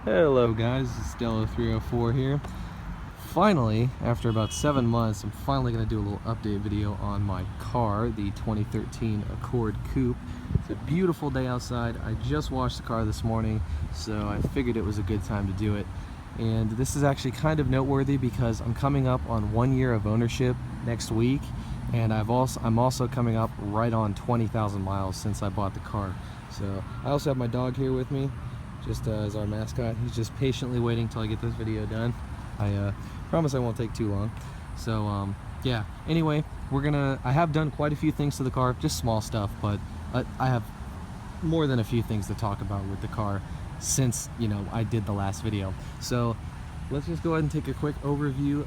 Hello guys, it's Dello304 here. Finally, after about 7 months, I'm finally going to do a little update video on my car, the 2013 Accord Coupe. It's a beautiful day outside. I just washed the car this morning, so I figured it was a good time to do it. And this is actually kind of noteworthy because I'm coming up on 1 year of ownership next week, and I'm also coming up right on 20,000 miles since I bought the car. So I also have my dog here with me, just as our mascot. He's just patiently waiting till I get this video done. I promise I won't take too long. So yeah, anyway, I have done quite a few things to the car, just small stuff, but I have more than a few things to talk about with the car since, you know, I did the last video. So let's just go ahead and take a quick overview.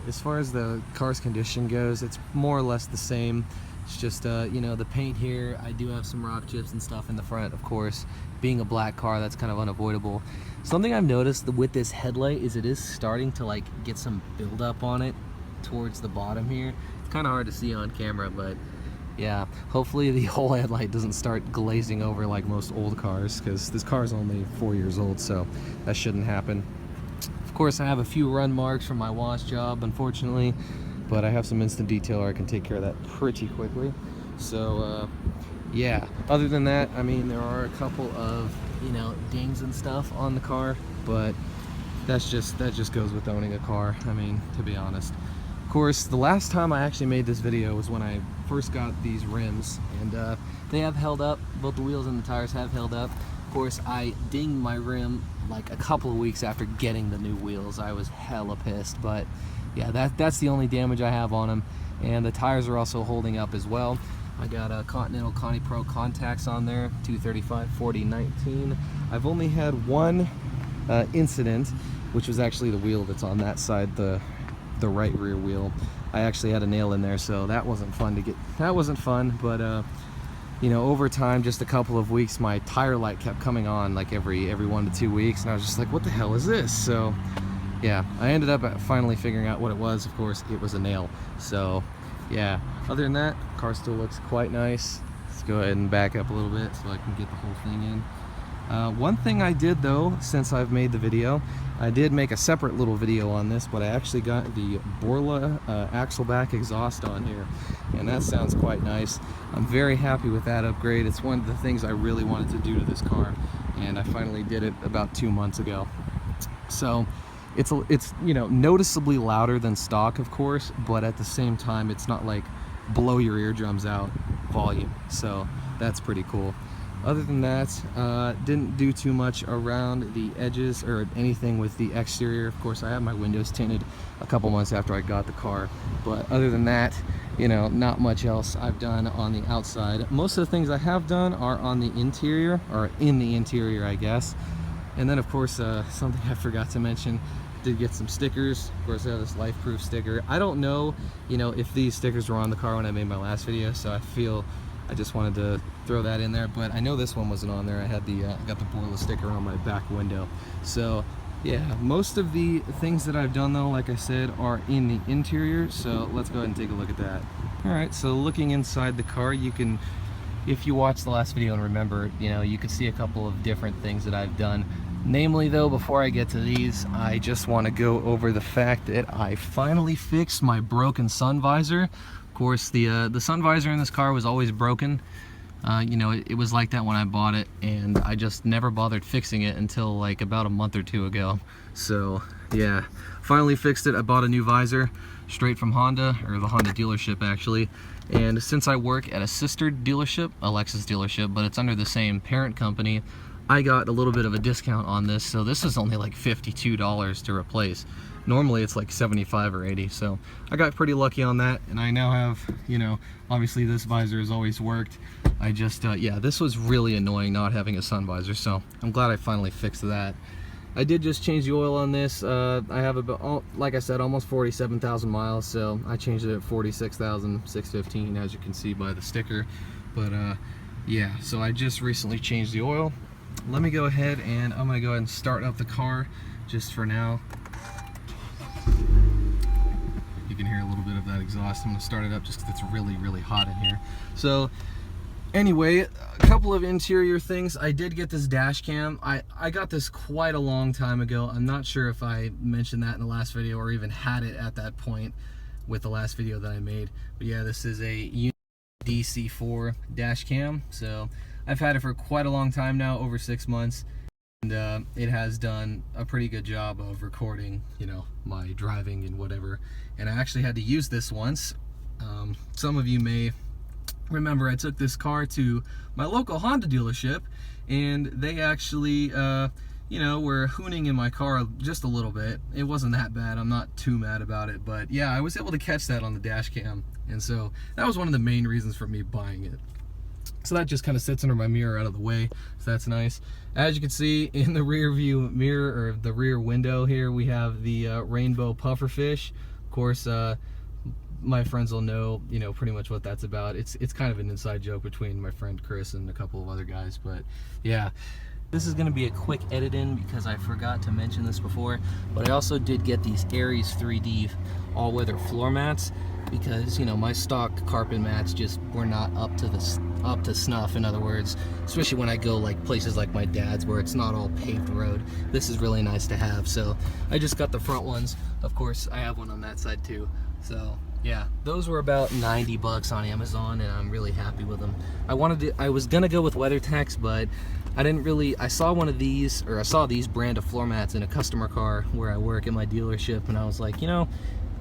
As far as the car's condition goes, it's more or less the same. It's just, you know, the paint here, I do have some rock chips and stuff in the front, of course. Being a black car, that's kind of unavoidable. Something I've noticed with this headlight is it is starting to like get some buildup on it towards the bottom here. It's kind of hard to see on camera, but yeah, hopefully the whole headlight doesn't start glazing over like most old cars, because this car is only 4 years old, so that shouldn't happen. Of course, I have a few run marks from my wash job, unfortunately, but I have some instant detailer. I can take care of that pretty quickly. So yeah, other than that, I mean, there are a couple of, you know, dings and stuff on the car, but that just goes with owning a car, I mean, to be honest. Of course, the last time I actually made this video was when I first got these rims, and they have held up. Both the wheels and the tires have held up. Of course, I dinged my rim like a couple of weeks after getting the new wheels. I was hella pissed, but yeah, that's the only damage I have on them. And the tires are also holding up as well. I got a Continental Conti Pro contacts on there, 235/40/19. I've only had one incident, which was actually the wheel that's on that side, the right rear wheel. I actually had a nail in there, so that wasn't fun to get. That wasn't fun, but you know, over time, just a couple of weeks, my tire light kept coming on like every 1 to 2 weeks, and I was just like, what the hell is this? So yeah, I ended up finally figuring out what it was. Of course, it was a nail. So yeah, other than that, car still looks quite nice. Let's go ahead and back up a little bit so I can get the whole thing in. One thing I did though, since I've made the video, I did make a separate little video on this, but I actually got the Borla axle back exhaust on here, and that sounds quite nice. I'm very happy with that upgrade. It's one of the things I really wanted to do to this car, and I finally did it about 2 months ago. So it's you know, noticeably louder than stock, of course, but at the same time, it's not like blow your eardrums out volume, so that's pretty cool. Other than that, didn't do too much around the edges or anything with the exterior. Of course, I have my windows tinted a couple months after I got the car, but other than that, you know, not much else I've done on the outside. Most of the things I have done are on the interior, or in the interior, I guess. And then, of course, something I forgot to mention, did get some stickers. Of course, I have this life proof sticker. I don't know, you know, if these stickers were on the car when I made my last video, so I just wanted to throw that in there, but I know this one wasn't on there. I had I got the Borla sticker on my back window. So yeah, most of the things that I've done though, like I said, are in the interior, so let's go ahead and take a look at that. All right, so looking inside the car, you can, if you watched the last video and remember, you know, you can see a couple of different things that I've done. Namely though, before I get to these, I just want to go over the fact that I finally fixed my broken sun visor. Of course, the sun visor in this car was always broken. You know, it was like that when I bought it, and I just never bothered fixing it until like about a month or two ago. So yeah, finally fixed it. I bought a new visor straight from Honda, or the Honda dealership actually. And since I work at a sister dealership, a Lexus dealership, but it's under the same parent company, I got a little bit of a discount on this, so this is only like $52 to replace. Normally it's like $75 or $80, so I got pretty lucky on that, and I now have, you know, obviously this visor has always worked. I just, yeah, this was really annoying not having a sun visor, so I'm glad I finally fixed that. I did just change the oil on this. I have about, like I said, almost 47,000 miles, so I changed it at 46,615, as you can see by the sticker. But yeah, so I just recently changed the oil. Let me go ahead and I'm gonna go ahead and start up the car just for now. You can hear a little bit of that exhaust. I'm gonna start it up just because it's really, really hot in here. So Anyway, a couple of interior things. I did get this dash cam. I got this quite a long time ago. I'm not sure if I mentioned that in the last video or even had it at that point with the last video that I made. But yeah, this is a DC4 dash cam. So I've had it for quite a long time now, over 6 months. And it has done a pretty good job of recording, you know, my driving and whatever. And I actually had to use this once. Some of you may remember I took this car to my local Honda dealership, and they actually, you know, were hooning in my car just a little bit. It wasn't that bad. I'm not too mad about it, but yeah, I was able to catch that on the dash cam, and so that was one of the main reasons for me buying it. So that just kind of sits under my mirror out of the way, so that's nice. As you can see in the rear view mirror, or the rear window here, we have the rainbow pufferfish. Of course, my friends will know, you know, pretty much what that's about. It's kind of an inside joke between my friend Chris and a couple of other guys, but yeah. This is going to be a quick edit in because I forgot to mention this before, but I also did get these Aries 3D all-weather floor mats because, you know, my stock carpet mats just were not up to snuff. In other words, especially when I go like places like my dad's where it's not all paved road. This is really nice to have, so I just got the front ones. Of course, I have one on that side too. So yeah, those were about 90 bucks on Amazon, and I'm really happy with them. I was gonna go with WeatherTech's, but I saw one of these, or I saw these brand of floor mats in a customer car where I work at my dealership, and I was like, you know,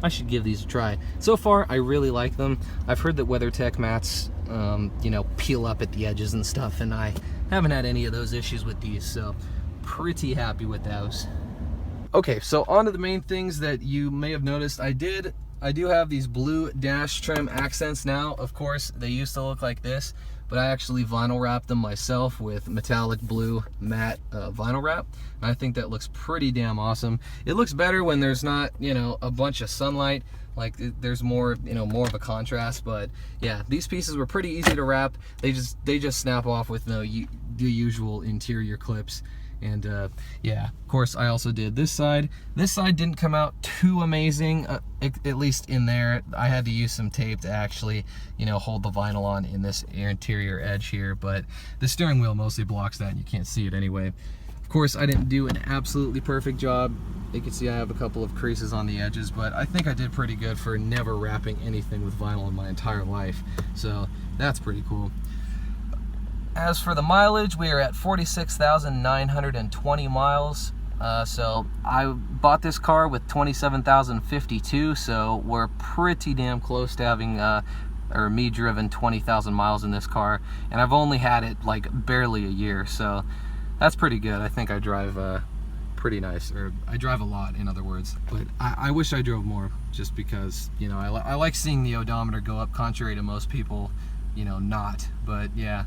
I should give these a try. So far, I really like them. I've heard that WeatherTech mats, you know, peel up at the edges and stuff, and I haven't had any of those issues with these, so pretty happy with those. Okay, so on to the main things that you may have noticed. I do have these blue dash trim accents now. Of course, they used to look like this, but I actually vinyl wrapped them myself with metallic blue matte vinyl wrap. And I think that looks pretty damn awesome. It looks better when there's not, you know, a bunch of sunlight. Like there's more, you know, more of a contrast. But yeah, these pieces were pretty easy to wrap. They just snap off with the usual interior clips. And yeah, of course, I also did this side. This side didn't come out too amazing, at least in there. I had to use some tape to actually, you know, hold the vinyl on in this interior edge here, but the steering wheel mostly blocks that and you can't see it anyway. Of course, I didn't do an absolutely perfect job. You can see I have a couple of creases on the edges, but I think I did pretty good for never wrapping anything with vinyl in my entire life. So that's pretty cool. As for the mileage, we are at 46,920 miles. So I bought this car with 27,052, so we're pretty damn close to having, or me driven 20,000 miles in this car, and I've only had it like barely a year, so that's pretty good. I think I drive pretty nice, or I drive a lot, in other words, but I wish I drove more, just because, you know, I like seeing the odometer go up, contrary to most people, you know, not. But yeah,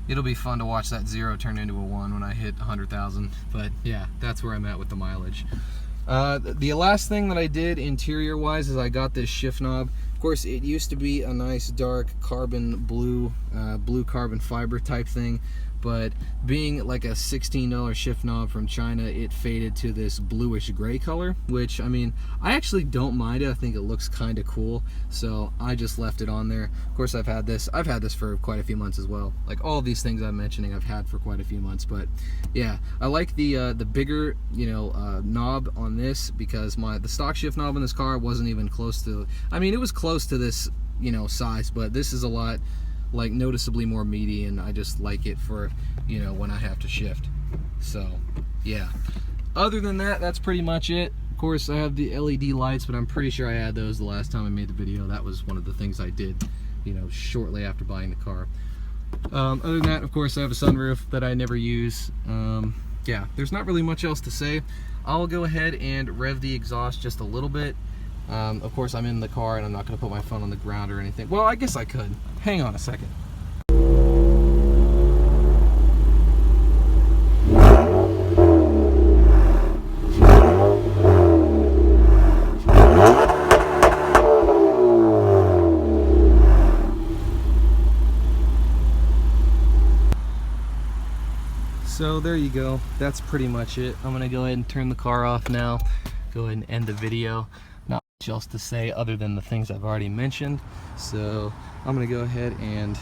it'll be fun to watch that 0 turn into a 1 when I hit 100,000. But yeah, that's where I'm at with the mileage. The last thing that I did interior wise is I got this shift knob. Of course, it used to be a nice dark carbon blue, blue carbon fiber type thing, but being like a $16 shift knob from China, it faded to this bluish gray color, which, I mean, I actually don't mind it. I think it looks kind of cool, so I just left it on there. Of course, I've had this for quite a few months as well. Like all of these things I'm mentioning, I've had for quite a few months. But yeah, I like the bigger, you know, knob on this, because the stock shift knob in this car wasn't even close to, I mean, it was close to this, you know, size, but this is a lot, like, noticeably more meaty, and I just like it for, you know, when I have to shift. So yeah, other than that, that's pretty much it. Of course, I have the LED lights, but I'm pretty sure I had those the last time I made the video. That was one of the things I did, you know, shortly after buying the car. Other than that, of course, I have a sunroof that I never use. Yeah, there's not really much else to say. I'll go ahead and rev the exhaust just a little bit. Of course, I'm in the car and I'm not going to put my phone on the ground or anything. Well, I guess I could. Hang on a second. So there you go. That's pretty much it. I'm going to go ahead and turn the car off now. Go ahead and end the video. Not much else to say other than the things I've already mentioned. So I'm going to go ahead and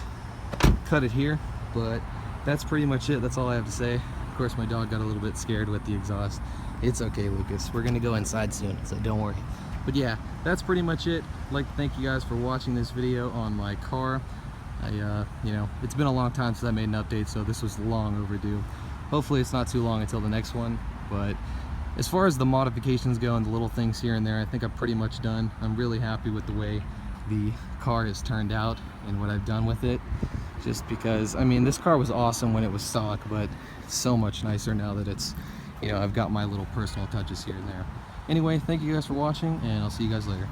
cut it here, but that's pretty much it. That's all I have to say. Of course, my dog got a little bit scared with the exhaust. It's okay, Lucas. We're gonna go inside soon, so don't worry. But yeah, that's pretty much it. I'd like to thank you guys for watching this video on my car. You know, it's been a long time since I made an update, so this was long overdue. Hopefully it's not too long until the next one, but as far as the modifications go and the little things here and there, I think I'm pretty much done. I'm really happy with the way the car has turned out and what I've done with it. Just because, I mean, this car was awesome when it was stock, but it's so much nicer now that it's, you know, I've got my little personal touches here and there. Anyway, thank you guys for watching, and I'll see you guys later.